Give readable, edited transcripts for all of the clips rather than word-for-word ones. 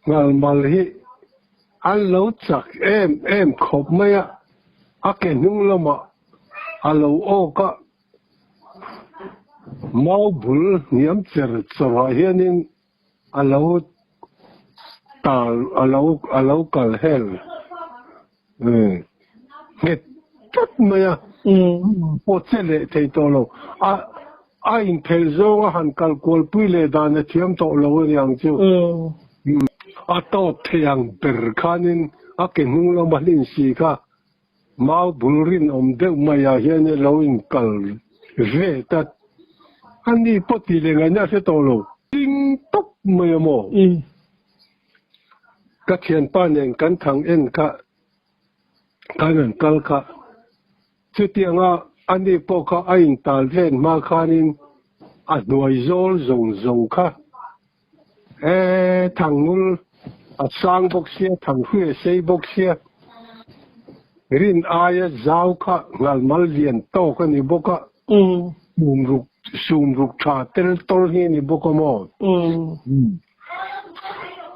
ngal mal hi an lo chak em khop mai a ke nung lama alo o ka mau bul niam cher chawa hianin alo alo kal hel nghe tất mày po chele thei to lo a in thel zo han kal kol pui le dan na thiam to lo yang chu a to thiang ber khanin a ke nung lo malin si kha mau bulrin om de maya hian lo in kal ve ta ani poti le nga nya se to lo ting tok mày mo ka thian pa nen kan thang en ka kanan kal ka chu tianga ani po ka ain tal ven ma khanin a nuai zol zong kha thang ngul a sang bok sia thang hui sei bok sia rin aya zau kha ngal mal lian to ka ni boka sum ruk tha tel tol hi ni boka mo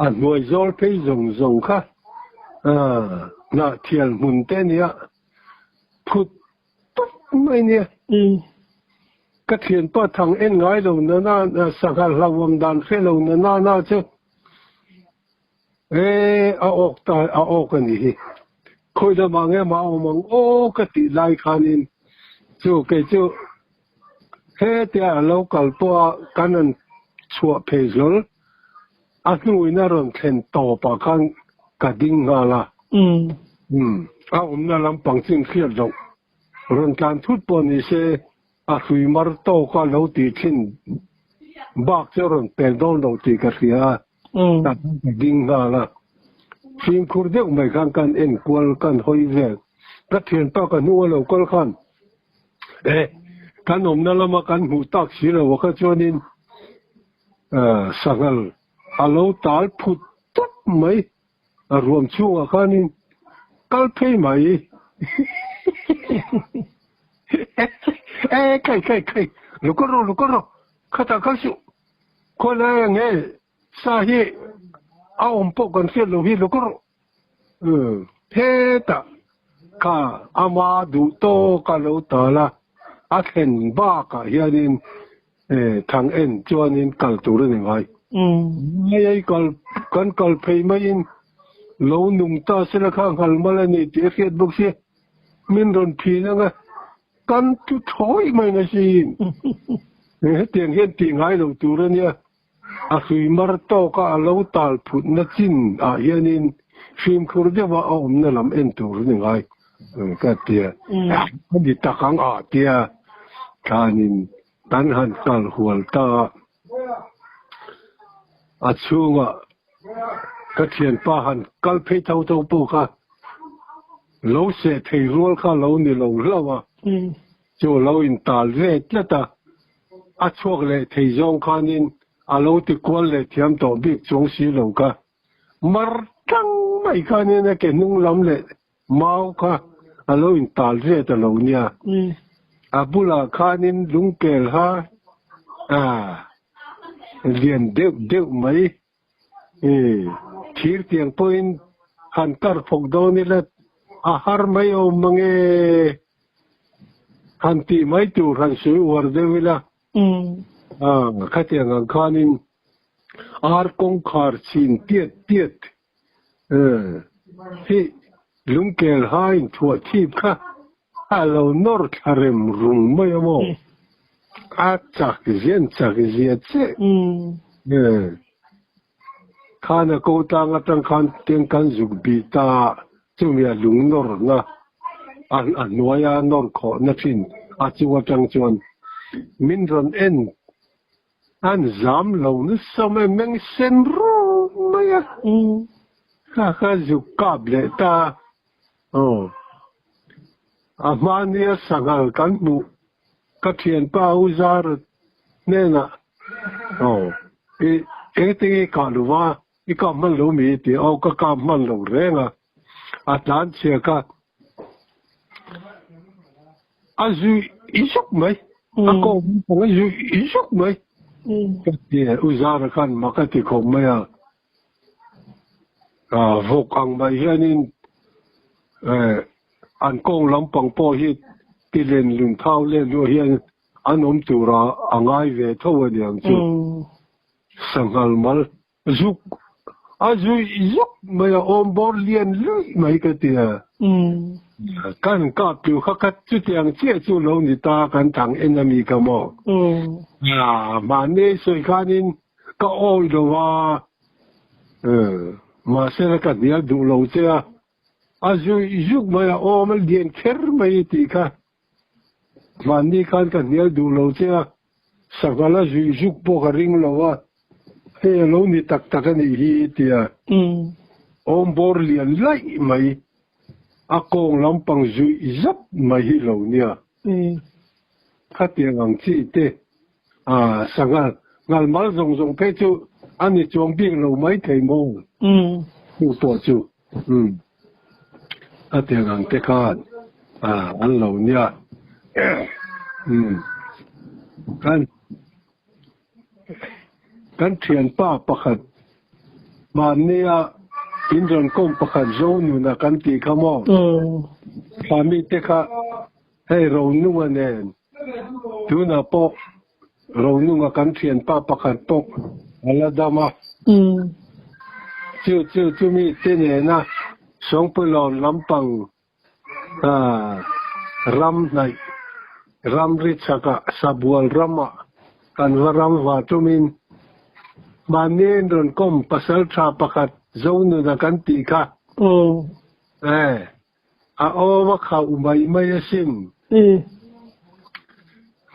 a nuai zol pe zong kha na thial mun te nia phut mai nia ka thian pa thang en ngai lo na sangal lawang dan khe lo na chu a ok ani hi khoi da mange ma omang o ka ti lai khanin chu ke chu he tia local po kanan chua phezol a nui na ron thlen to pa khan ka ding ngala a na lam pang chin khial lo ron kan thut po ni se a hui mar to ka lo ti thin bak che ron pel don lo ti ka ria ta ding ngala phim khur deuh mai kan en kwal kan hoi ve ka thian pa ka nu lo kol khan kan om na lama kan hu tak si lo ka chonin sangal alo tal phut tut mai a ruam chu a khanin kal phei mai kai lukoro khata kalsu ko la nge sa hi a om po kan se lo hi lukoro he ta ka ama du to ka lo ta la a khen ba ka hianin thang en chuanin kal tur ni ngai ai kal phei mai in lo nung ta se la khang hal malani ti khiat buk si min ron phi na nga kan tu thoi mai na si tiang hian ti ngai lo tur ania a hui mar to ka lo tal phut na chin a hianin phim khur de wa om na lam en tur ni ngai ka tia di takang a tia kanin tan han kal hual ta a chunga ka thian pa han kal phei thau po kha lo se thei rol kha lo ni lo lawa chu lo in tal ve tlata a chuak le thei zong khanin a lo ti kwal le thiam to bik chung si lo ka mar tang mai khanin ke nung lam le mau kha a lo in tal ve ta lo nia a bula khanin lung kel ha lian deuh mai thir tiang point han tar phok do ni la a har mai o mange han ti mai tu ran su war de wila khatiang ang khanin ar kong khar chin tiet hi lungkel hain thua thip kha alo nor tharem rung mai mo a chak zia che khana ko ta nga tang khan teng kan zuk bi ta chumia lung nor na an noya nor kho na thin a chuwa tang chuan min ron en an zam lo ni some meng sen ro maya kha zuk kap le ta amania sangal kan bu ka thian pa uzar ne na te ka luwa I ka man lo mi ti au ka man lo renga atan che ka azu isuk mai ako azu isuk mai ti uzar kan makati ko maya vok ang mai hianin an kong lampang po hi tilen lung thau len ro hian an tura angai ve thaw niang chu sangal mal zuk azui zuk mai om bor lian lui mai ka tia kan ka piu khakat chu tiang che chu lo ni ta kan thang enemy ka mo ma ne soi khanin ka oi do wa ma se ka dia du lo che azui zuk mai om lian kher mai ti ka ma ni kan ka dia du lo che sagala zui zuk po ka ring lo wa he lo ni tak tak ni hi tia om bor lian lai mai akong lampang zui zap mai hi lo nia khatiang ang chi te sangal ngal mal zong zong pe chu ani chuang bing lo mai thei mo tu po chu khatiang ang te khan an lo nia kan thian pa pakhat ma nia in ron kom pakhat zo nu na kan ti khamo pami te kha hei ro nu anen tu na po ro nu nga kan thian pa pakhat pok ala dama chu mi te ne na song pulon lampang ram nai ram ri chaka sabual rama kan waram wa tumin manin ron kom pasal tha pakhat zonu na kan ti kha a wa kha umai mai asim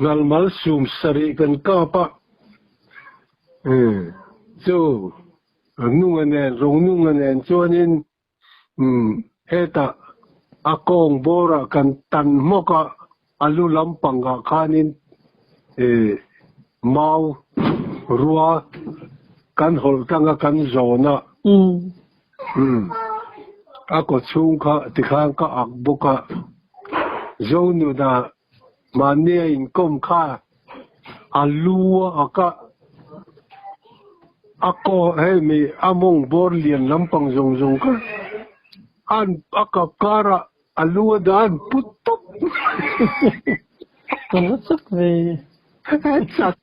ngal mal sum sari kan ka pa chu nunganen rong nunganen chuanin heta akong bora kan tan moka alu lampang ka khanin mau ruwa kan hol tanga kan zona ako chung kha tikhang ka akbuka zonu na mania in kom kha alua aka ako mi among bor lian lampang zong zong ka an aka kara alua dan putok kan sak ve sak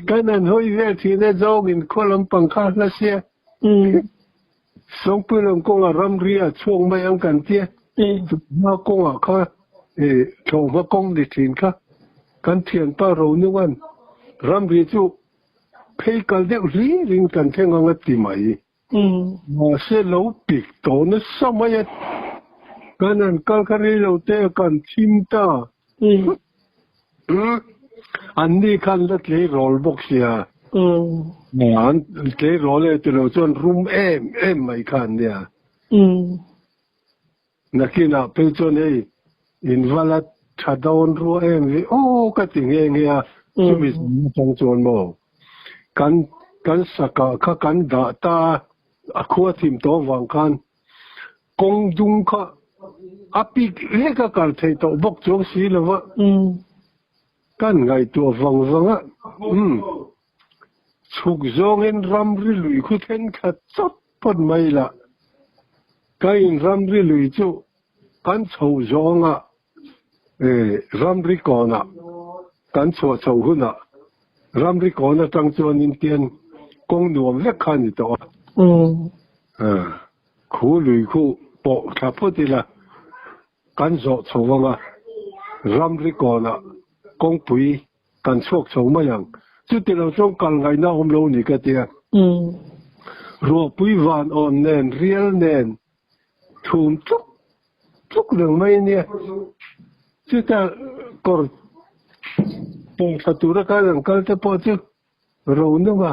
kanan hoi ve thi ne zong in kolam pang kha la sia song pulong ko ram ria chuang mai ang kan tia ma ko kha chong ma kong di thin kha kan thian pa ro nu wan ram ri chu phei kal de ri ring kan theng ang ti mai ma se lo pik to na samaya kanan kal khari lo te kan thim taอันนี้คันละเลยรอลบอกเสียอันเลยรอเลยตัวเราจนรุมไม่คันเนี่ยนักกินอ่ะเป็นจนไอ้อินวัลชาดอนรู้โอ้ก็ติงเนี่ยจะมีสองจนโมกันสักข้ากันด่าตาขวดทิมตัววังคันกงดุงข้าอภิเล็กกันเทตัวบอกจงสีแล้วว่ากันไงตัวฟังฉุกจงเห็นรำริลุยคุเทนขัดจับปนไม่ละกันรำริลุยจู่กันชูจงรำริก่อนกันชูหุ่นรำริก่อนตั้งจวนอินเดียนกงหนวมเล็กขันตัวคู่ลุยคู่ปอกทับพอดีละกันชูวังรำริก่อนกงปุยกันโชคโชมาอย่างจุดที่เราต้องการไงน้าอมโลนี่ก็เดียรัวปุยวานอ่อนแน่นเรียลแน่นถูกทุกเรื่องไม่เนี่ยจุดที่กอดปงศัตรูกันอย่างกันจะพอจุดรู้นึกว่า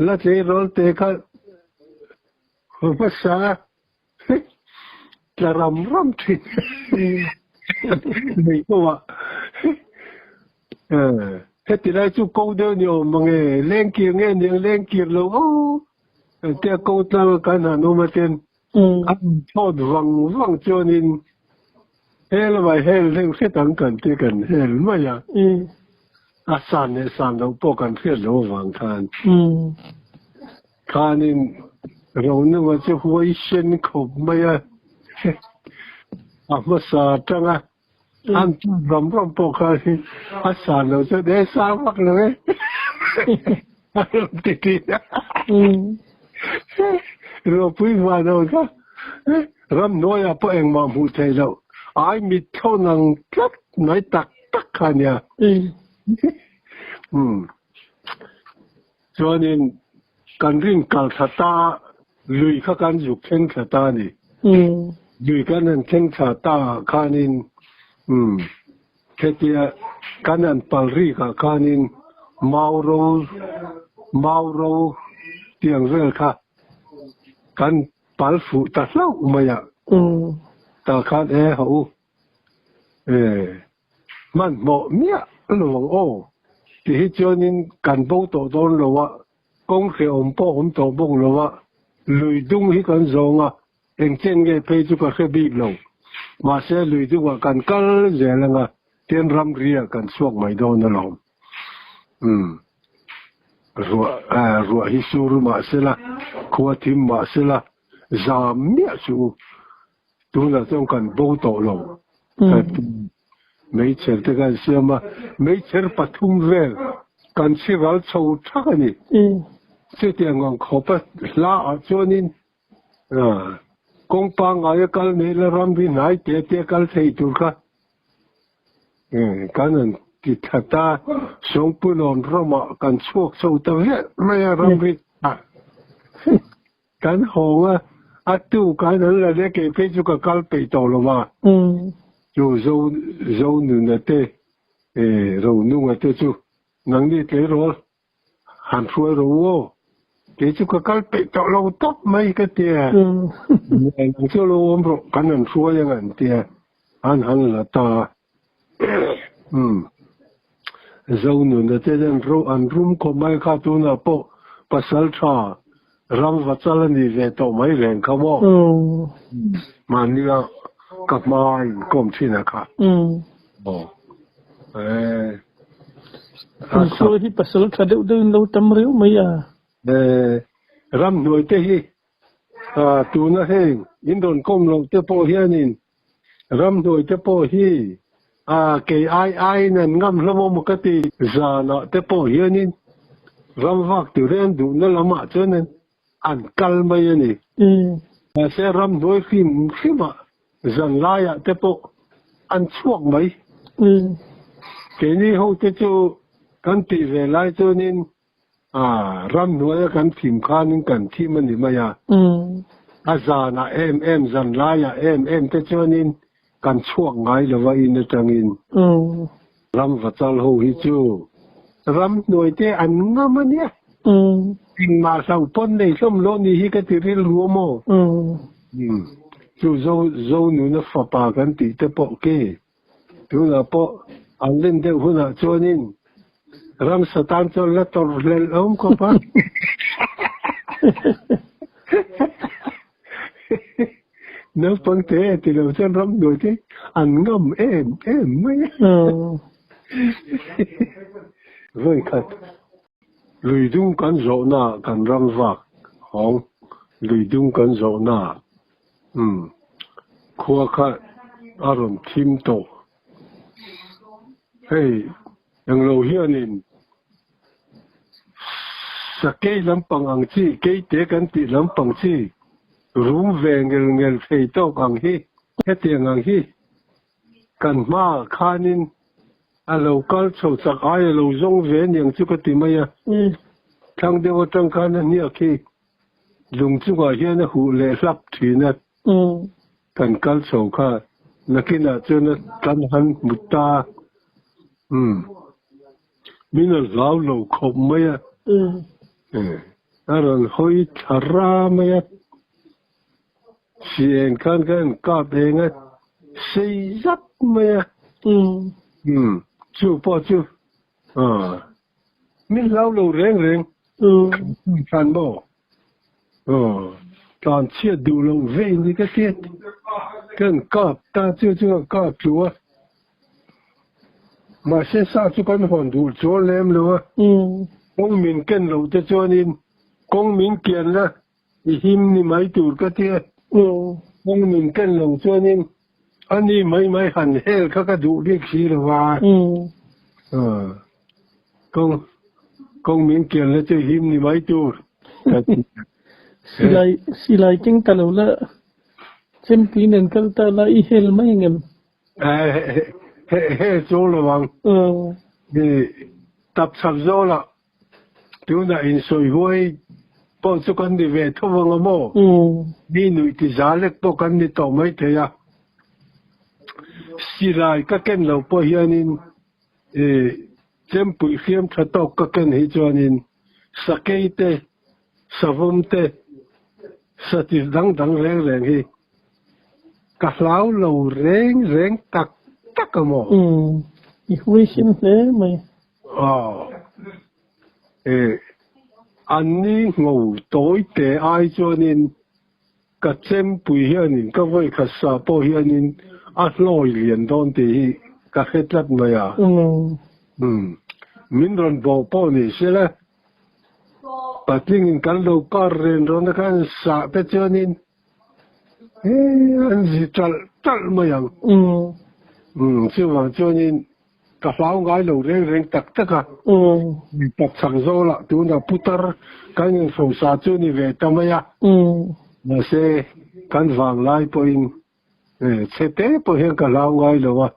ละเจรอลเตะกันภาษาจะรำทิ้งไม่ก็ว่าเฮ็ดที่ได้จุกเดินอยู่มังเล่นเกียร์เล่นเกียร์แล้วโอ้แต่กูตากันหาโนมาเต็นอันทอดวังจนินเฮลไปเฮลเล่นเสียตังกันที่กันเฮลไม่ยาอาสานเนี่ยสานเราพวกกันเพื่อนเราวังทาน kanin rau nung cho huay sen khop maya masa tanga an ram po kanin asa lo cho để sa mắc rồi titi rồi quý vào đâu ka ram nói à po em mà mu thầy đâu ai mít thâu năng cắt nói tắc cả nhà cho nênกันริ่งกัลชะตาลุยข้ากันอยู่เข่งชะตานี่ลุยกันนั่นเข่งชะตาข้านินแค่เดียกันนั่นปัลรีกับข้านินเมาโรเตียงเรือค่ะกันปัลฟูตัดเล่าไม่อะตาข้าเขามันเหมาะเมียหลวงโอ้ที่เจ้านินกันโบโตโดนหรือว่า公司我们做梦了哇，雷东迄个种啊，认真个配出个去比咯，马些雷东个干干热了啊，天ram日啊干爽买到那咯，如迄苏鲁马些啦，夸天马些啦，啥咩数，都那种干报道咯，没钱这个什么，没钱不通热，干吃完抽差个呢。这点我可不拉做呢，公帮我一个你来让别来点个谁做个，可能其他上不能让嘛，干错受到热，没有让别啊，干好啊，都干人来那给别做个干被到了嘛，就肉嫩的的，肉嫩的就能力给了，喊出来了哦。cái chú cái bị tạo lâu tóc mấy cái tiền, anh cho lâu ôm rồi, cái anh xua như anh tiền, anh là ta, dâu nữa là thế nên rồi anh rum có mấy cái tu nào bộ, pasal cha, ram vật chất là gì về tổ mấy rèn không ạ, mà như là các mai cùng xin là cả, xua thì pasal cha đều lâu tâm riu mấy à. ram nuôi thế hi tu na heng in don kom lo te po hianin ram nuôi te po hi ke ai nan ngam lamo mukati za na te po hianin ram vak tu ren du na lama chonen an kal mai ani se ram nuôi khima zan la ya te po an chuak mai ke ni ho te chu kan ti ve lai chonin ram nuôiกันพิมพ์ข้านึงกันที่มันนี่มาอย่าอาจารย์นะจันลายแต่เจ้านี่กันช่วงไงหรือว่าอินจังอินรำวัดจัลโฮฮิจูรำหน่วยเตอันงามันเนี่ยอินมาสังปนในสมโลนี่ฮิกติริลรัวโมจู่โจนูนฟ้าปากันตีเตปอกเกดูนะปออันเล่นเดือหุ่นเจ้านี่ram satan cho la tor lel om ko pa no ponte ti lo chen ram do ti an ngam em mai voi khat lui dung kan zo na kan ram vak hong lui dung kan zo na khua kha aron thim to hey yang lo hianin sa cây lampang ang chi cây te kan ti lampang chi rum ve ngel thei to ang hi he tiang ang hi kan ma khanin a local chho chak ai lo zong ve niang chu ka ti mai a thang de wa tang kan ni a ki lung chu ga hian a hu le hlap thina kan kal chho kha nakina chuna kan han mutta mina lao lo khop mai a aron hoi thara mai a sien kan ka beng a sei zat mai a chu po chu min lao lo reng kan bo còn chia đủ lâu về như cái tiết cần cọp ta chưa cọp chúa mà sẽ sao cho con hồn đủ chỗ lem luôn ông mình cần lâu cho cho nên công mình kiện là him ni mấy tuổi cái thế công mình cái lòng cho nên anh đi mấy hành hell các đủ liệt sĩ là và công mình kiện là chơi him ni mấy tuổi silai chừng ta lâu là xem phim nên cái ta là hell mấy ngầm chỗ là vàng thì tập sập chỗ là điều này in soi vui bao nhiêu con đi về thâu vàng mò đi nuôi thì giá lệch bao con đi tàu mấy thế à xí lại các cái lâu bao nhiêu nên xem bụi phim thật tao các cái này cho nên sắc cái tê sắc vông tê sắc thì đắng reng hi cả lão lâu reng tắc cái mò vui xin thế mày anh đi ngủ tối để ai cho nên cái xem bụi hiện nên các vị cái sao bao hiện nên lôi liền đón thì cái hết lắm mày à mình còn bao này sẽ là bắt nhìn cái lâu cả rồi nó cái sao bây giờ nên anh chỉ chal mày à chứ mà cho nên cả lão gái lâu reng tắc à tắc sang rồi là tụi nó putar cái những số sa cho nên về tao mày à mà sẽ cái vàng lại point sẽ thế point cái lão gái lâu à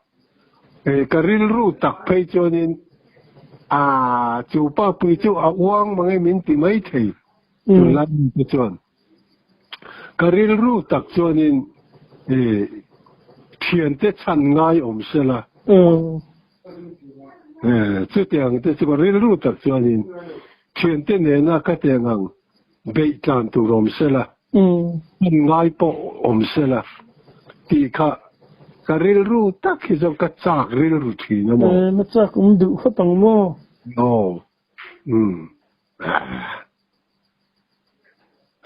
cái ril ru tắc phải cho nên chú ba bùi chú uang mà mình tìm mấy thầy chú làm cái chuyện cái ril ru tắc cho nên thiên tế chăn ngay sẽ là chú tiếng tế chú ril ru tắc cho nên thiên tế nên là cái tiếng ang bị chăn tu sẽ là ngay bộ sẽ là thì cái ril ru tắc khi cho cái chạc ril ru thì nó mà chạc cũng đủ phát bằng mò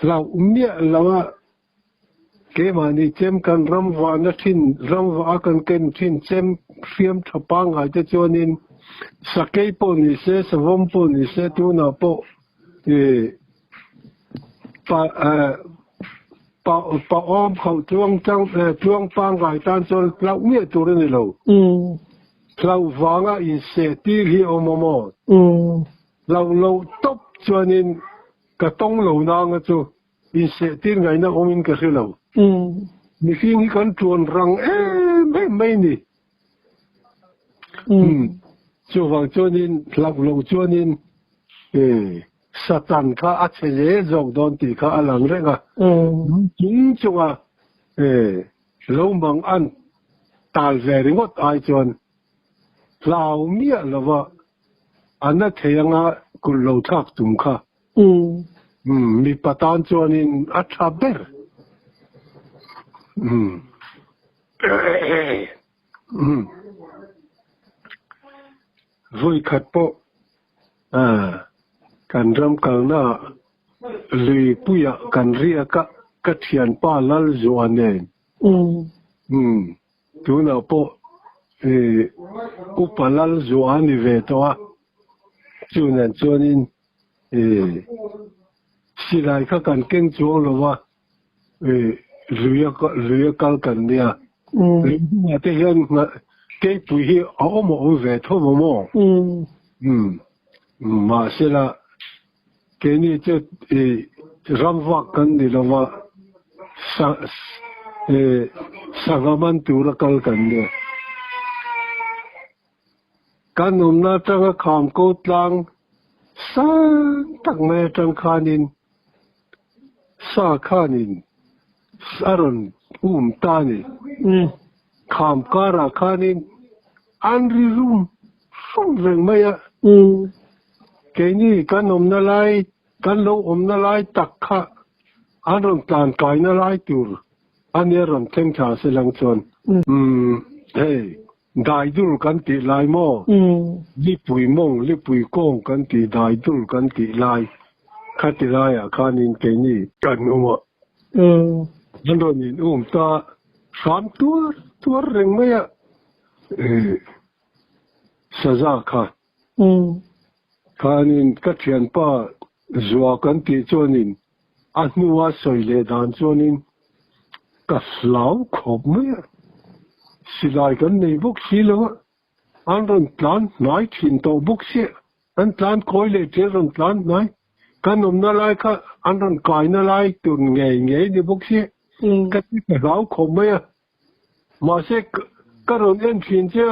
lão mía lão cái mà đi xem cần ram vả nó thiên ram vả cần kén thiên xem phim thập bang hay cho nên sắc cái bộ này sẽ vong bộ này sẽ tu nào bộ pa om khẩu chuông bang hay tan cho lão mía tu này lâu lão vàng á in sẽ ti hi mò lâu top cho nên cái tông lâu nàng á chú in sẽ ti ngày nào ông in cái lâu ni khi nghĩ con chuồn răng mấy nè chú vàng cho nên lâu cho nên Satan khá ác chế dòng đòn thì khá lăng rẽ à chúng chú lâu mang ăn tal về đến ngót ai chọn lão mía là vợ anh ấy thấy rằng cũng lâu thắc tung khá mi bắt anh cho nên ắt hấp bể vui khát bộ cần ram cần na lì puya cần ria các thiền pa lal doan nè tu na po upalal doan ni về toa chu nên cho nên si lại các cần kinh chuông rồi wa lùi cal cần nia lùi mà thế hiện cái bùi hi ở một về thôi mà mà sẽ là cái này chứ ram vạc cần đi là mà sagaman tu là cal cần nia kan na tanga kham ko tlang sa tak me tang khanin sa khanin saron tani kham kara khanin anri rum song veng maya ke ni kan na lai kan lo na lai tak kha anron tan kai na lai tur aniron theng tha se lang chon hey đại dul kan ti lai mo li pui mong li pui kong kan ti đại dul kan ti lai khát ti lai à khanin ke ni kan uma nan ron in ta sam tua reng maya saza kha khanin ka thian pa zua kan ti chuanin a hnuwa soi le dan chuanin ka slau khop mai silai kan nei buk si lo an ron tlan nai thin to buk si an tlan koi le te ron tlan nai kan na lai ka an ron kai na lai tun nge ni buk si ka ti slau khop mai ma se ka ron en thin che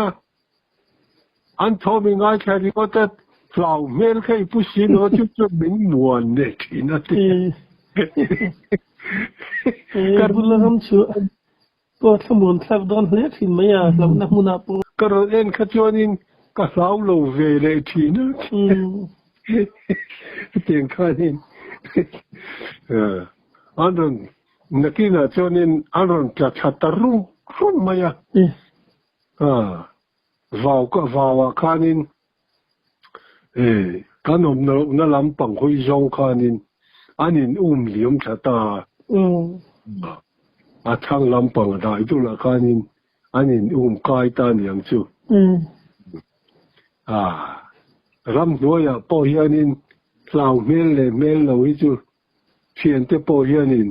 an tho mi ngai khari ko ta Flow mel kai pusi no chu bin muan ne thina ti kar bulam chu ko thamun thav don le thin maya lam na muna pu karo en khachonin ka flow lo ve le thina tieng khanin andon nakina chonin andon cha chataru rum maya vào khanin kan na lam pang hoi zong khanin anin liom thata a thang lam pang dai tu la khanin anin kai ta niang chu ram noya po hianin tlau mel lo hi chu thian te po hianin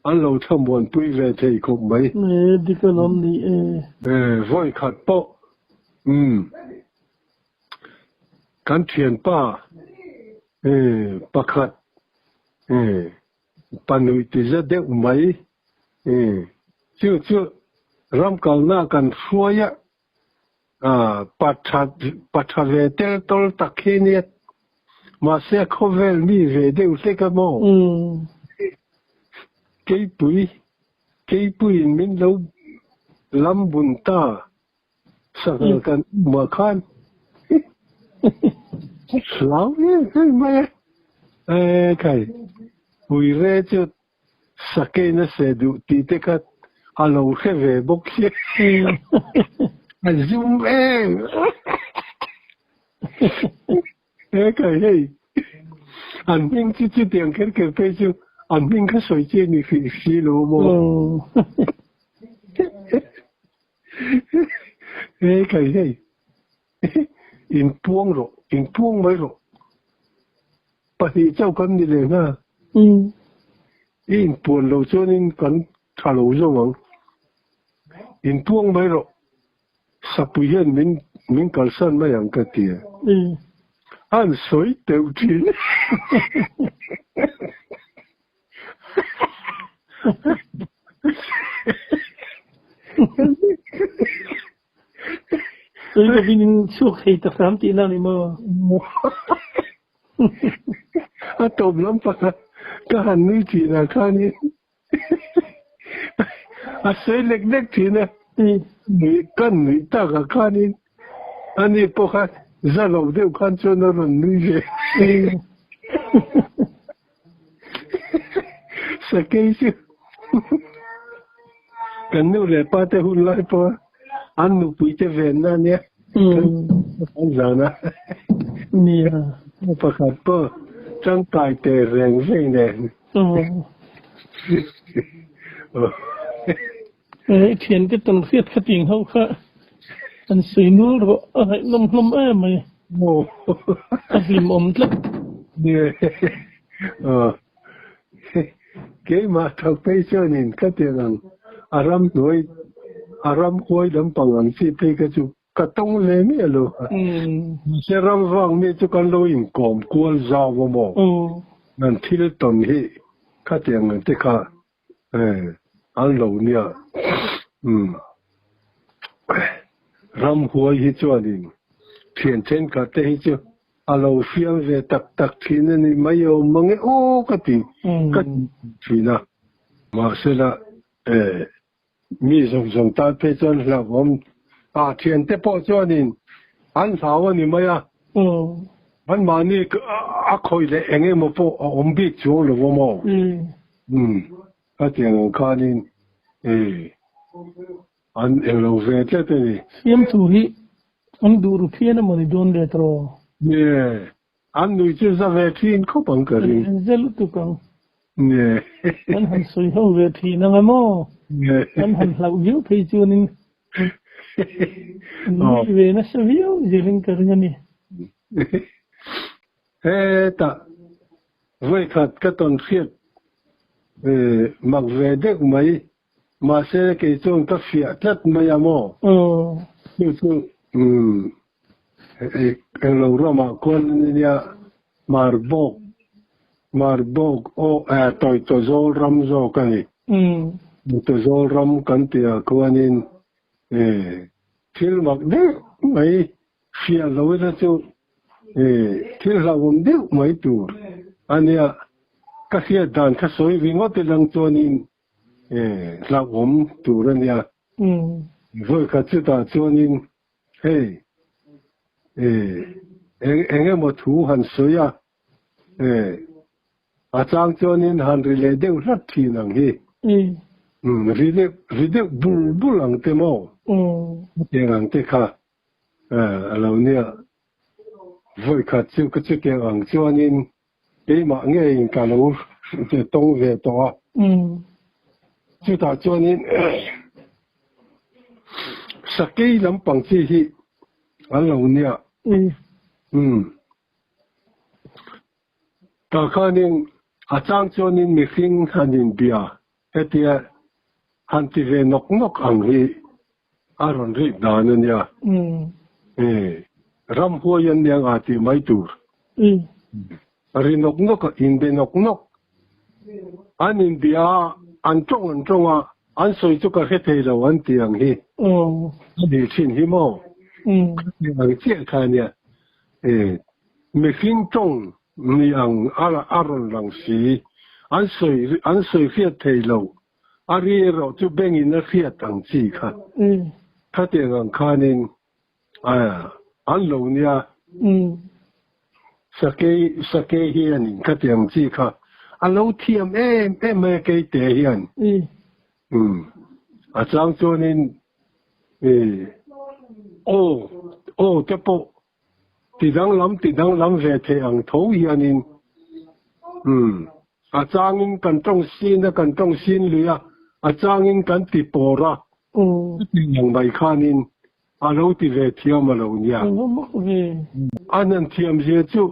an lo thamon pui ve thei khop mai dikolom ni voi khat po kan thian pa pakhat panui ti za de mai chu ram kal na kan hruaya patha ve tel tol takhiniat ma se khovel mi ve de u se ka mo kei pui min lo lam bun ta sa kan ma khan Slau mai kai ui re chu sake na se du ti te ka alo kheve bok se azum kai hey an ming chi tiang ker pe chu an ming ka soi che ni fi lo mo kai hey in puong mai ro pa hi chau kan ni le na in puon lo chuanin kan tha lo zawang in puong mai ro sapui hian min kalsan mai ang ka tia an soi teu thin tôi có vinh suốt khi tập sám tí nào này mà tôm lắm pa ka han ni ti na khani se lek ti na ni kan ni ta ka khani ani po kha za lo de khan cho na ron ni je sa ke si kan nu le pa te hun lai po an nu pui te ven na ne an zana nia pa khat po chang tai te reng ve ne thiền cái tầng phiết khát tiền hậu khá anh suy nuôi rồi hãy lom mày anh lim lắm cái mà thằng bây giờ nhìn cái tiền rằng aram khôi đâm bằng anh chỉ thấy cái chú cái tông lên mi luôn sẽ ram vang mi chú con lôi in còm cuốn rau vào mỏ nên thiếu tuần hi cái tiền người ta anh lâu nia ram khôi hi cho nên thiền trên cái thế chứ alo phiêu về tắc thì nên mấy ông mang cái gì cái gì nè mà sẽ là mi dùng ta phải cho là ông thiền tế bảo cho nên anh sao anh mấy anh mà ni khôi lệ anh em một bộ ông biết chỗ là vô mò cái tiền cái nên anh alo về thế thì em tu hi anh đủ rupiah na money don le tro anh nuôi chứ ra về thì không bằng cái gì zel tu kang anh han soi hau về thì na ngamo anh han lau yu phi chu nin về na savio jiling ka ngani ta với khát cái tuần khiết mặc về đẹp mấy mà sẽ cái chôn các phía chất mấy à mò chứ cái lâu rồi mà con nhà marbok tôi zol ram zo cái tôi zol ram cái tia con in thiếu mặc đẹp mấy phía lâu ra chứ thiếu là vốn đẹp mấy tuổi anh ya các phía đàn các soi vì ngót lang cho nên là vốn tuổi anh ya với các thứ ta cho nên anh em một thú hành soi à trang cho nên hành rìa đều rất thì năng hi rìa bul lang thế mau tiếng lang thế cả lâu nia với các thứ tiếng lang cho nên cái mà nghe cả lâu thì đông về đó chúng ta cho nên sắc cái lắm bằng chi hi anh lâu nia ta khá nên trang cho nên mình khinh hành bia cái thì hành thì về nóc anh hi aron rít đàn nia ram hoa yan yang thì mấy tuổi ari nóc in bên nóc anh in bia anh trong anh soi cho cái thế là anh tiếng hi đi xin hi mau anh chia khai nia mình khinh trong ni ang aron lang si an soi khiat thei lo ari ro chu beng in khiat ang chi kha kha te ang khanin an lo nia sake hian kha te ang chi kha an lo thiam me ke te hian a chang chonin te po ti dang lam về thế ang thấu hianin a changin kan tong sin luya a changin kan ti pora yang bai khanin a lo ti ve thiam a lo nia anan thiam je chu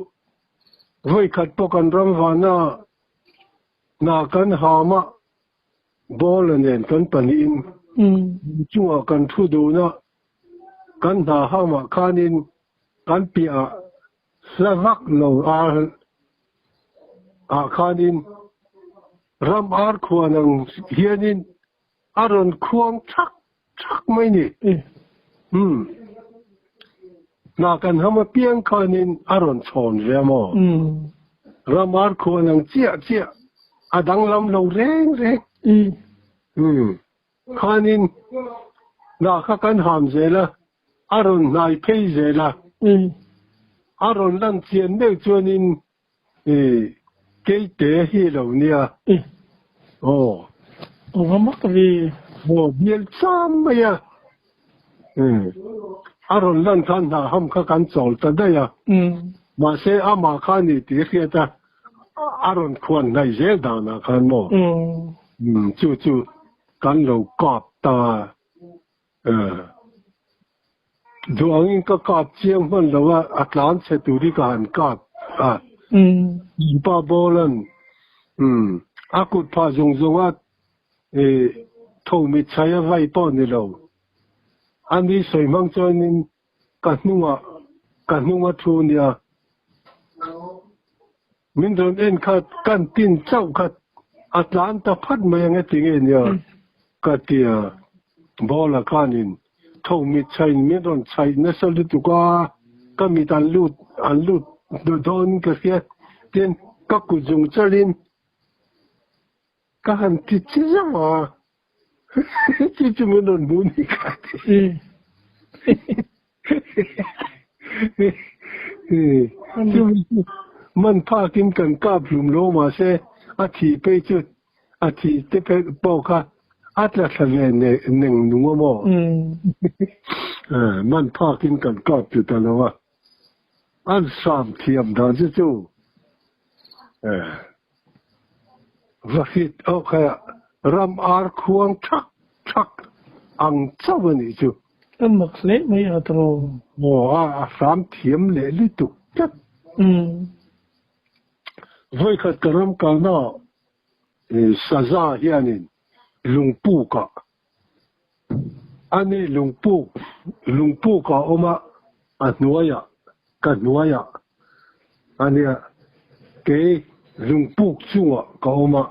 voi khat po kan ram wana na kan hama bol nen kan panin chu kan thu do na kan na hama khanin kan pia savak lo khanin ram khuanang hianin aron khuang thak mai ni na kan hama piang khanin aron chon ve mo ram khuanang chia adang lam lo reng khanin na kha kan ham zela aron nai phei zela aron lan chien neu chuanin cái tế hi lo nia mắc vì biel cham ya aron lan than ha ham kha kan chol ta da ya ma se ama khani ti khiata aron khon nai zel da na khan mo chu kan lo kap ta doangin ka kap chiang man lo wa atlan se tu ri kan kap pa bolan akut pa zong at thâu mi chaya vai po ni lo ani soi mang chonin kanunga thu nia min don en khat kan tin chau khat atlanta phat mai nga tinge nia ka tia bola kanin thâu mi chai min don chai na sal tu ka mi tan lut an lut do don ka khia ten ka ku jung chalin ka han ti chi ma chi min don bu ni kaมันพากินกันกาบหลุมโลมาเสอาทิไปจุดอาทิเตไปบอกค่ะอัตละทะเลเนี่ยหนึ่งหนูมอมันพากินกันกาบจุดตลอดอันสามเทียมดานจู่ว่าคิดโอเครำอาร์ควงชักอังเจ้าวันนี้จู่มักเละไม่เอาตรงสามเทียมเละลิตุกจัด với khát cái làm cái nào sa za hiện in lung pu cả anh ấy lung pu cả oma nuaya anh ấy cái lung pu chua cả oma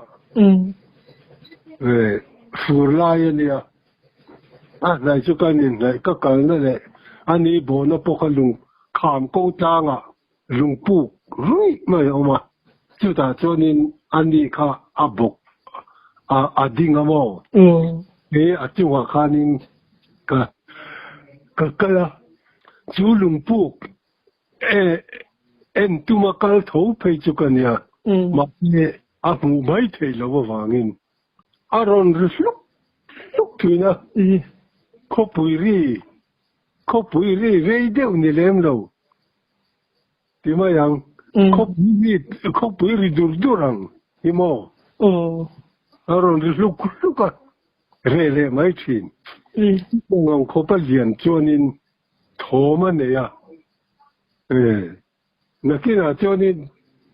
phù lai anh ấy này chú cái này cái này anh ấy bỏ nó bỏ cái lung khám câu trang lung pu rồi mà oma chú ta cho nên anh ấy cả abok ading amo chú hoa khan nên cái là chú lung pu em tu mà cái thấu phải chú cái này mà cái mù mấy thế là vô vàng in ron lúc thôi na có bụi ri về đâu nè em đâu thì mà yang có bụi ri dur răng thì mà ron lúc à rê mấy chuyện ngon có bao nhiêu cho nên thô mà này à nãy kia là cho nên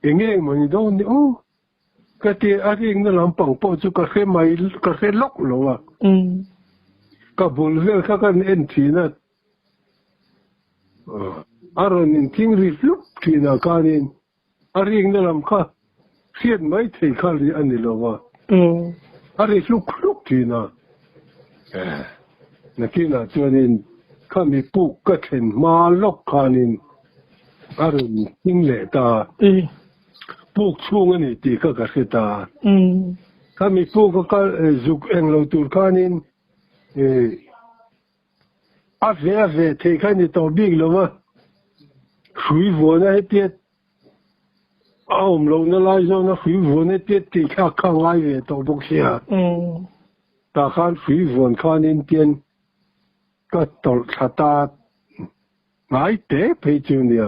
nghe mình đâu nè cái thì anh ấy nó làm bằng bao nhiêu cái xe lốc rồi à cái bồn về cái anh chị nó rồi nên tiếng rít lúc thì là cái nên anh ấy nó làm cái hiện mấy thì cái gì anh ấy rồi à anh ấy lúc thì là nãy kia là cho nên cái mình buộc cái thuyền mà lốc cái nên anh ấy tiếng lệ ta buộc chung anh ấy thì cái xe ta cái mình buộc cái dục anh lâu tuổi cái nên về thì cái này tao biết rồi mà suy vô này tiết lâu nó lại cho nó suy vô này tiết thì khác lại về tao bốc xe ta khăn suy vô khăn nên tiền cái tao ta ngay tế phải chịu nè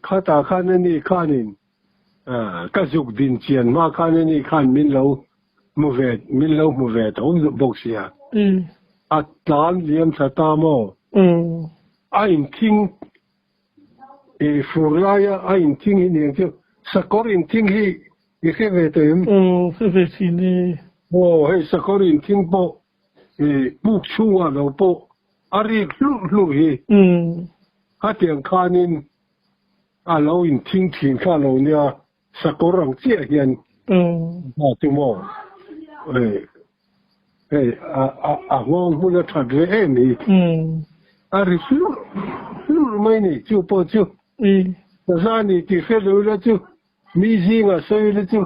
khá ta khăn này khăn nên cái dục đình tiền mà khăn này khăn mình lâu mua về tao bốc xe tan liam sa tamo anh听phù lai anh听一年就sakorin听hi cái về tới về xin đi hay sakorin听bộ buk chua đâu bộ ari lu hi hát tiếng khanin lâu in听khan lâu nha sakorang chia hiền tu mo ngon muốn là thật với em đi rồi lúc mấy này chú bỏ chú ra này thì phải lưu là chú mi gì mà soi là chú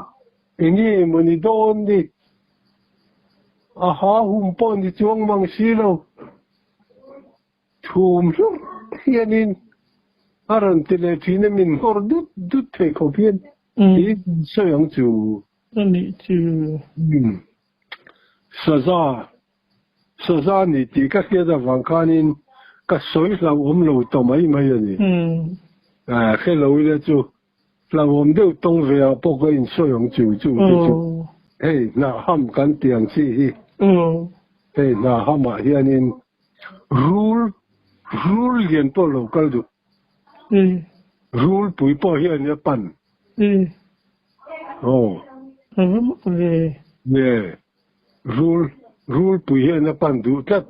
nghe mà đi đón đi hùng bọn đi chuông mang xí đâu thùm lúc hiện in rồi thì là thì nên mình có đút thể khẩu viên thì soi ông chú anh chú sa za ni ti ka ke da wang khanin ka soi la lo to mai ni he lo le chu la deu tong ve a po ko in so yong chu hey na ham kan tiang si hi hey na ham ma hianin rule yen po local du rule pui po hian ya pan yeah rule pui hian na pan du tat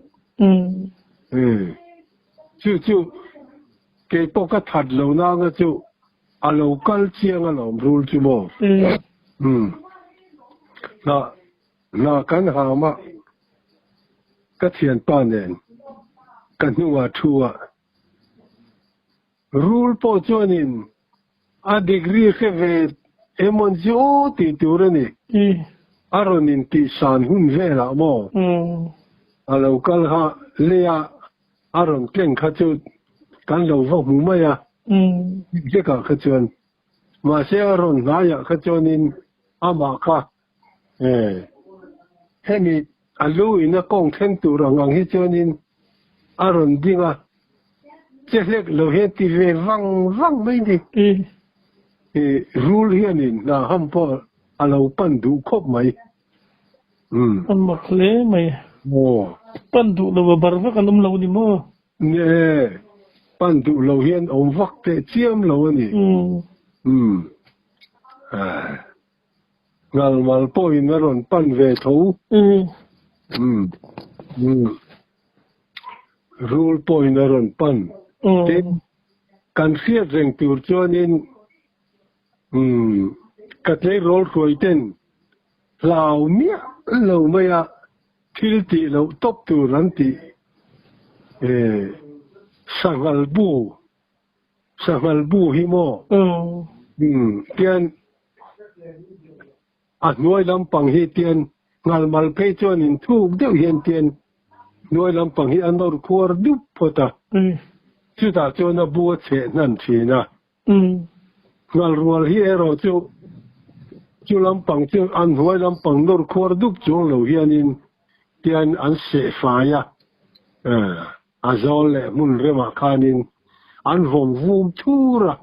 chu cái bộ cái thật lâu na cái chu local chiang làm rule chu mo na kan ha ma cái thiền pan nen kan nuwa thua rule po chonin a degree ke ve emon jo ti turani aronin ti san hun ve la mo local ha lea aron ken kha chu kan lo vo mu ma ya je ka kha chuan ma se aron na ya kha chonin ama kha hemi alu ina kong then tu rangang hi chonin aron dinga chehlek lo he ti ve wang mai ni rule hianin na hampo alo pan du khop mai an makle mai pan du lo bar va kan lo ni mo ne pan du lo hian om vak te chiam lo ni ngal mal poi na ron pan ve tho rule poi na ron pan te kan sia reng tur chonin ka te rol khoi ten lao mia lo maya thil ti lo top tu ran ti sangal bu hi mo tian nuôi lampang hi tian ngal mal pe chon in thu deuh hian tian nuôi lampang hi anor khor dup phota chu ta chon na bu che nan thina ngal rual hi ero chu lampang chu an nuôi lampang nor khor dup chong lo hian in tian an se fa ya azol le mun rema khanin an vom vum thura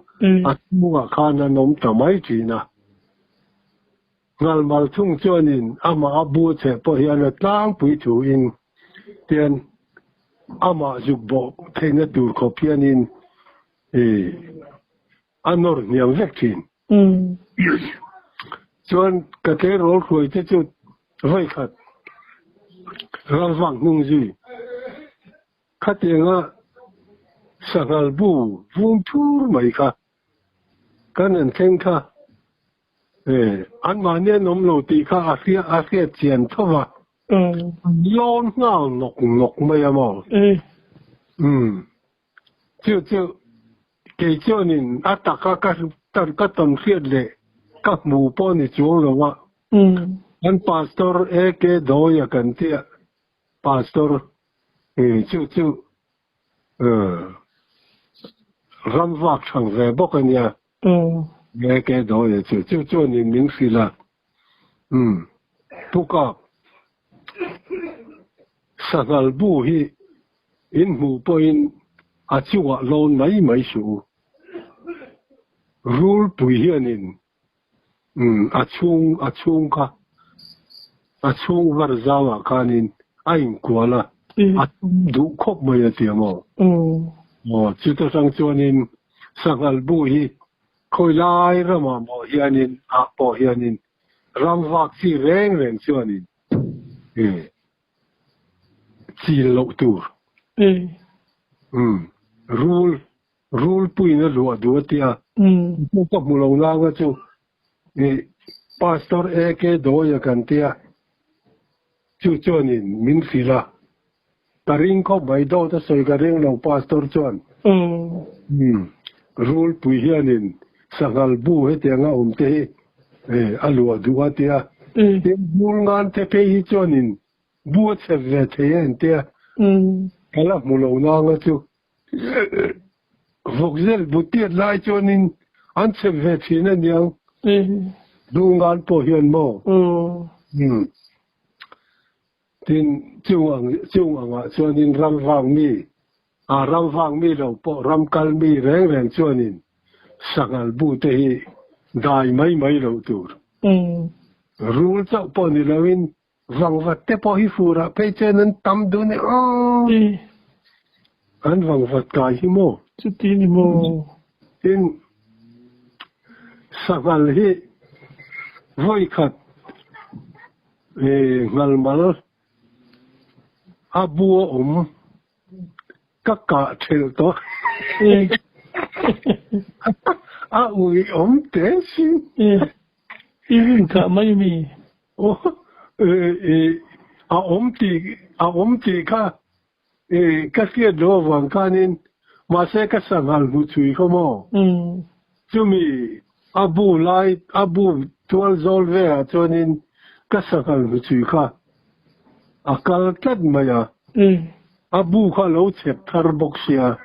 atmuga khana nom tamai thina ngal mal thung chonin ama abu che po hian tlang pui thu in tian ama jukbo thena tur ko pianin anor niam vektin chon ka te rol khoi te chu vai khat rawang nung ji khatenga sangal bu vum thur mai kha kanan khen kha anh mà nên nôm lô tì khá à phía tiền thôi mà lon ngao nọc mấy em mò chứ cái chỗ nên à ta các tầm phiệt lệ các mù po này chỗ rồi mà anh pastor cái đôi à cần tiệt pastor chứ ram vác chẳng về bốc anh ya nghe cái đó là cho nên mình phải là不过sangal bu hi in mu point a chuwa lon mai su rule pui hian in a chung var zawa kanin ain kwala a du khop mai atiamo chu ta sang chonin sangal bu hi khoi lai rama mo hianin a po hianin ram vak chi reng chuanin chi lo tur rule pui na lo du tia ko mu lo la ga chu pastor ke do ya kan tia chu chuanin min fila taring ko bai do ta soi ga reng lo pastor chuan rule pui hianin sangal bu he te nga te alua duwa tia te bul ngan te pe hi chonin bu che ve te en tia kala mulo na nga chu vogzel butiat lai chonin an che ve thina niang du ngan po hian mo tin chung anga chonin ram wang mi lo po ram kal mi reng chonin sangal bu te hi dai mai lo tur rule cha po ni lawin wang wat te po hi fura pe chen an tam du ne an wang wat kai hi mo chu ti ni mo tin sangal hi voi khat ngal mal abu ka thel to ui te si even ka mai mi ti ka ka sia do wang kanin ma se ka sangal bu chui ko mo chumi abu tual zol ve a chonin ka sangal bu chui ka akal tat maya abu ka lo chep thar bok sia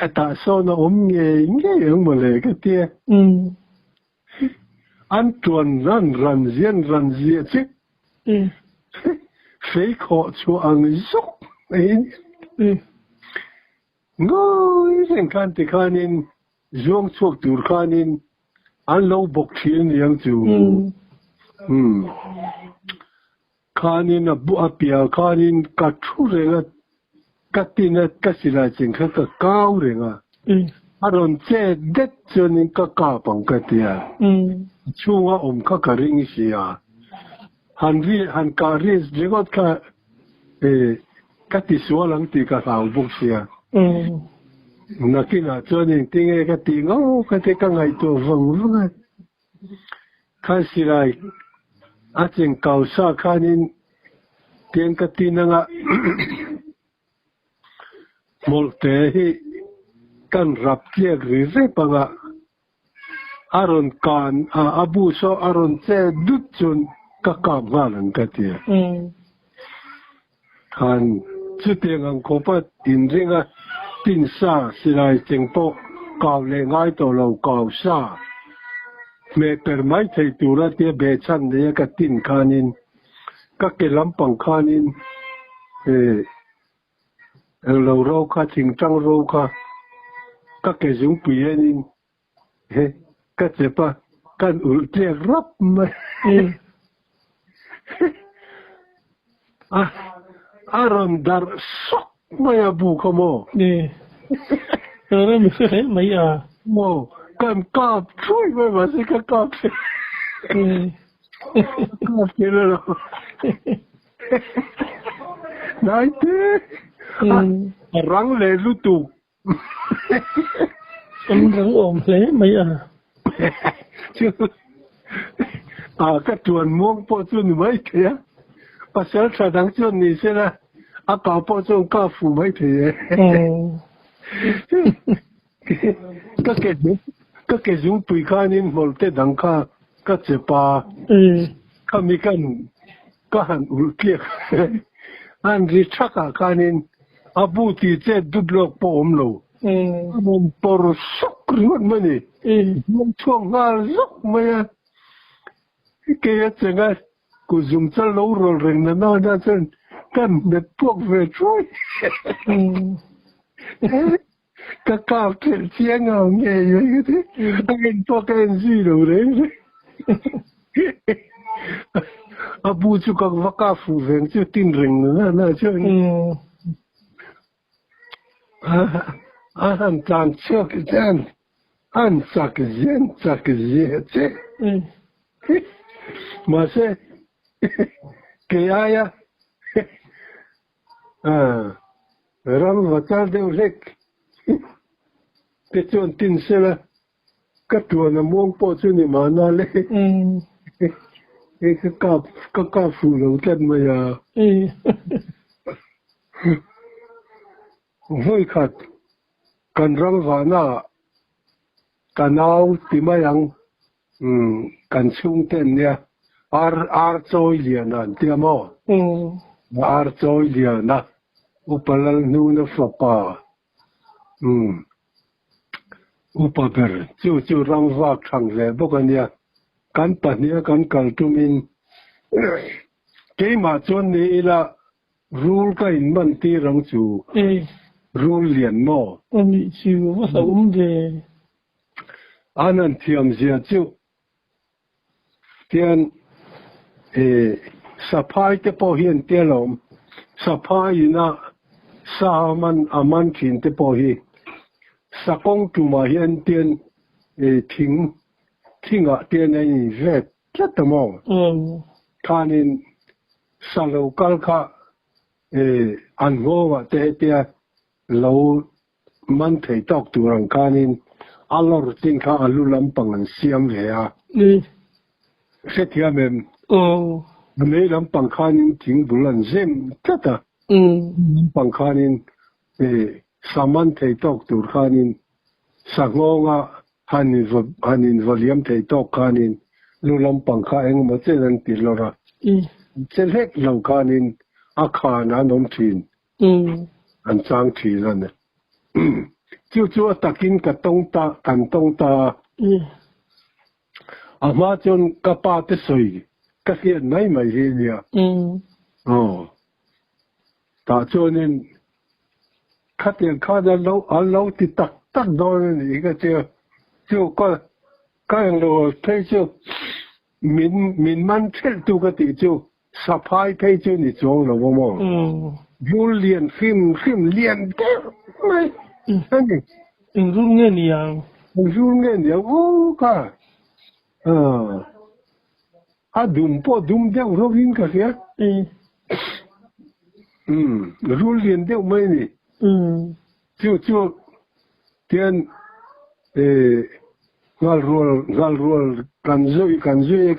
ta so na nghe yang mo le ka tia an tuan ran zia chi fei kho chu ang zuk ngoi sen kan ti kanin zong chok tur kanin an lo bok thil yang chu kanin abu apia kanin ka thu renga katina kasila ching kha ka kau renga aron che det chunin ka ka pang ka tia chunga ka ring sia han ka ris jigot ka ka ti sualang ti ka sa buk sia nakina chunin tinge ka ti ngo ka te ka ngai to vang ka sirai ating kausa kanin tiang ka tinanga molte hi kan rap tiag ri panga aron kan abu so aron che dutchun kakam ngalan katia kan chutiang ang kopat inringa tinsa silai chengpo kaw le ngai to lo kaw sa me permai thei tura te be chan de ka tin khanin ka ke lampang khanin lo ro kha ching chang ro kha ka ke jung pianin he ka chepa kan ul te rap ma aram dar sok maya bu kamo rồi mình sẽ mấy mo kan kap chui me ma se ka kap kap ke lo nai te răng lệ lu tu em răng ôm thế mấy cái chuồn muông po chuồn mấy thế à sao sao đang chuồn này xem là bảo po chuồn cao phủ mấy thế cái dùng tùy khai nên một cái đằng khai cái chế ba cái mi cái hàn ul kia anh đi chắc khai nên abu ti che dudlok po omlo mom por sukriwan mani mom chuang ngal zok maya ke ya chenga ku zum chal lo rol reng na na chen kan net pok ve troi ka ka tel chiang ngao nge ye thế anh to ken gì đâu đấy abu chu ka vaka fu veng chu tin reng na chen anh chàng chưa cái chân anh chắc cái gì thế mà sẽ cái ai à ram vachar đều lek cái chuyện tin sẽ là cái chuyện là muông po chuyện này mà nó lek cái cặp phụ nữ chân mà vui khát kan ram vana kanau timayang kan chung ten nia ar choi lian an tiamo ar choi lian na upalal nu na fapa upaber chu ram va thang le bokania kan pania kan kaltumin ke ma chon ni la rule ka in man ti rang chu rule liền mò anh chịu mất sống về anh ăn thiam gì chịu tiền supply cái bảo hiểm tiền lắm supply na sa man aman kín cái bảo hiểm sa công tu mà hiện tiền thing tiền này về rất là mò khanin sa local kha anh ngô và thế lâu man thấy tóc tu răng canin alor tin kha alu lampang an siam ve a se thia mem me lampang khanin thing bulan zem tata lampang khanin saman thấy tóc tu khanin sangonga hanin volume thấy tóc khanin lu lampang kha eng ma chen ti lora chen hek lo khanin akhana nom thin anh sang thì là nè, chú ta kinh cả tông ta, mà chôn cả ba cái sợi, cái hiện nay mà gì nhỉ? Ta cho nên khát tiền khát ra lâu thì tắc đôi này cái chưa có cái lâu thấy chưa mình man chết tu cái gì chưa supply thấy chưa thì chỗ là vô mong vô liền phim liền thế mày anh rung nghe niang rung nghe niang ô cả đùm đeo rồi in cả kìa rung liền đeo mấy nè chưa tiền ngal roll kan zui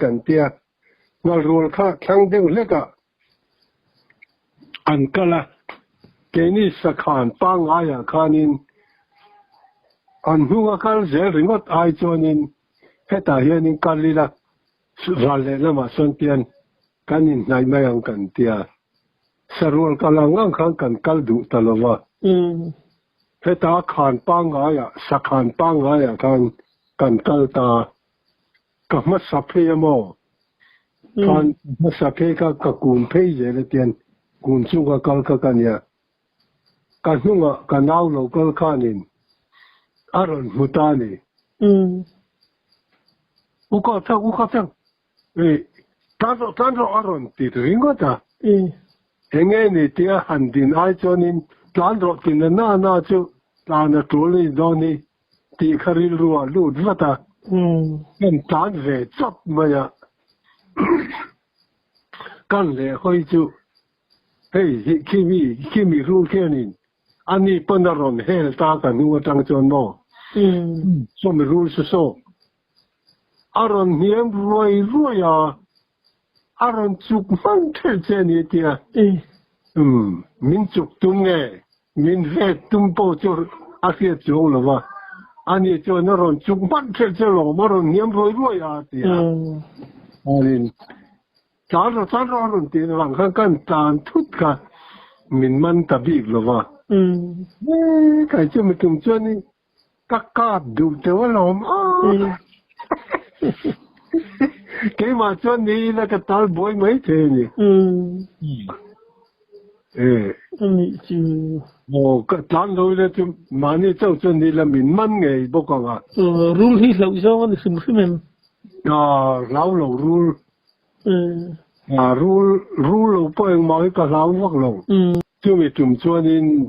kan tia ngal roll kha khang đeo lệ cả an kala cái này sa khan pang ai à khanin an hunga kal zel ringot ai chonin heta hianin kalila rale lama son pian kanin nai mai ang kan tia sarul kalangang khang kan kaldu talova heta khan pang ai à sa khan pang ai à kan kalta kama saphe mo kan saphe ka kun phei je le tian kun chu ka kal ka kanya kan hunga kanau local khanin aron mutani uka thang tanro aron ti ringo ta enge ni tia handin ai chonin tanro tin na chu tana tuli doni ti kharil ruwa lut vata ken tan ve chop maya kan le hoi chu hey kimi ru kenin ani panaron hel ta kan nu tang chon mo so me ru so aron niam roya aron chuk man the cheni tia min chuk tum nge min ve tum po cho asia cho lo wa ani cho na ron chuk man the che lo maron niam roya tia anin tan ron ti lang kan tan thut ka min man tabik lo wa kai chu mi tum cho ni ka du te wa lo cái mà cho ni là cái tal boy mấy thế nhỉ cái tal rồi là chúng mà ni cháu cho ni là mình mang nghề bốc con à rule hi lâu sao anh xem phim lâu rule rule lâu bôi mấy cái lâu vắc lâu chúng mình chúng cho nên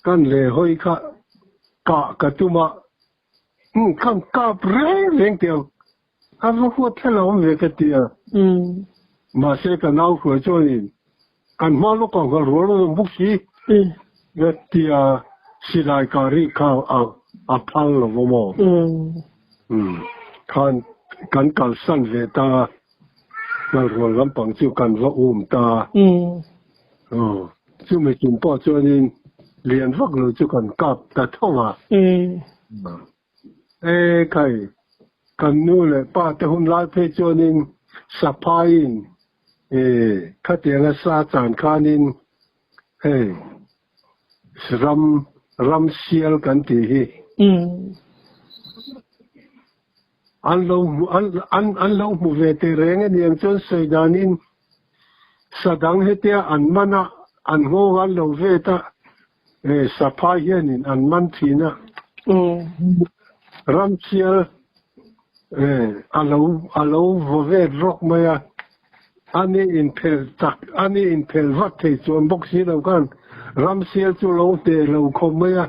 cái lễ hội cả chúng mà không cả lên tiêu anh có thể làm việc cái gì mà sẽ cái nào của cho nên anh mà lúc còn có rồi nó bốc xí cái gì xí lại cái gì cái phal lo mà kan san về ta cái rồi làm bằng chịu kan vợ ta chứ mình chúng bỏ cho nên liền vác rồi chứ kan cặp ta thông à cái kan nu le pa te hun lai phe chonin sapain khatenga sa chan khanin ram sial kan ti hi an lo mu ve te reng ni ang chon sei danin sadang hetia an mana an ngo an lo ve ta sapai hianin an man thina ram sial alo vove rock maya ani in pel vat te chon box hi lo kan ram sial chu lo te lo khom maya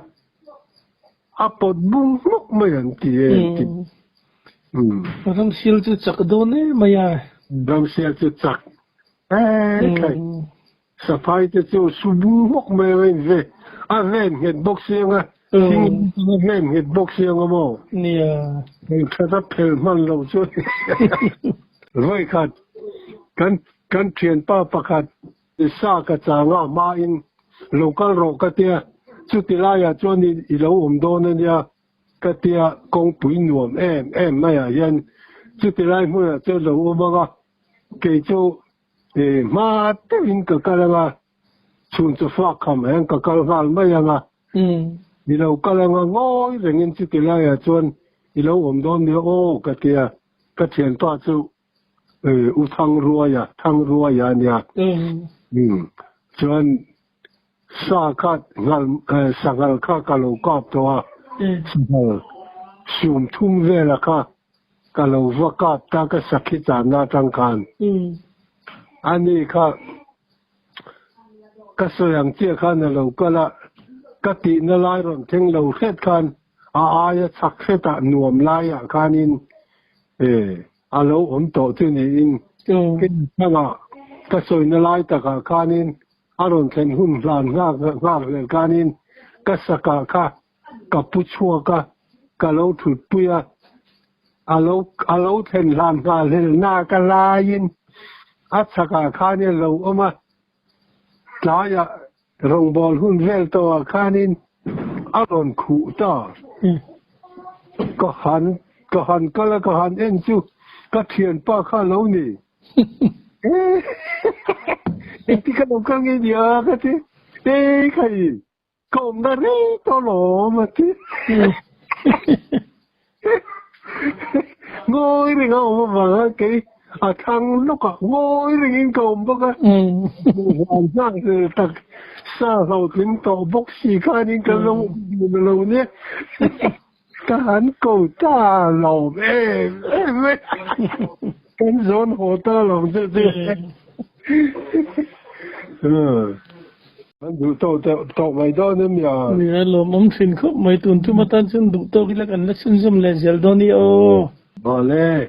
apot bung mok mayan ti ram sial chu chak do ne maya ram sial chu chak kai sapai te chu subu mok mayan ve aven het box nga nên hết bốc xe ngô mô nên thật là phèn man lâu chút rồi kan thiền pa pakat sa ka changa ma in local ro ka tia chu ti la ya cho ni I lo do na ya ka tia kong pui nuam em ma ya yan chu ti lai mu ya cho lo ma ga ke chu ma te in ka la ga chun chu fa kham en ka ngal ma ya ga đi đâu cả là ngồi rồi nhìn chụp lại à chuan đi đâu ôm đom đi ô cái kia cái tiền toa chú u thang rùa ya nha chuan sa khát ngal khát cả lâu cọp toa sum thum về là khát cả lâu vác cọp ta cái sakit na trăng khan anh ấy khát cái số yang chia khan là lâu cả là กตินลายรอนเทงเราเฮ็ดกันอาจะสักเฮ็ดหน่วมลายคานินอาเราโตที่นี่อินกินถ้าก็สวยนลายตะกะคานินอารอนเทนหุ่นลานงากเลยคานินก็สกะกับผู้ชัวก็เราถุดปุยอาเราเทนลานงาเลยหน้ากะลายินอัศกะคานินเราเอามาลายรองบอลหุ่นเวลตัวคานินอารอนขู่ต่อก็หันก็แล้วก็หันเอ็นจูก็เทียนป้าข้าเรานี่ที่ขนมกังเดียวก็ที่ใครก็ไม่ได้ตลอดมาที่งอยเรื่องเอามากี่ทางลูกงอยเรื่องก็บอกว่าวันนั้นคือตักซาเราถึงต่อบกสีข้านี่ก็เราเนี่ยการกูตาเราไม่เป็นโซนโหดเราจะมันดูโตไม่ได้เนี่ยเนี่ยเรามั่งสินเขาไม่ตุนทุกมาตันสินดูโตกิลักอันนั้นสินสมเลเซลโดนี่โอมาเลย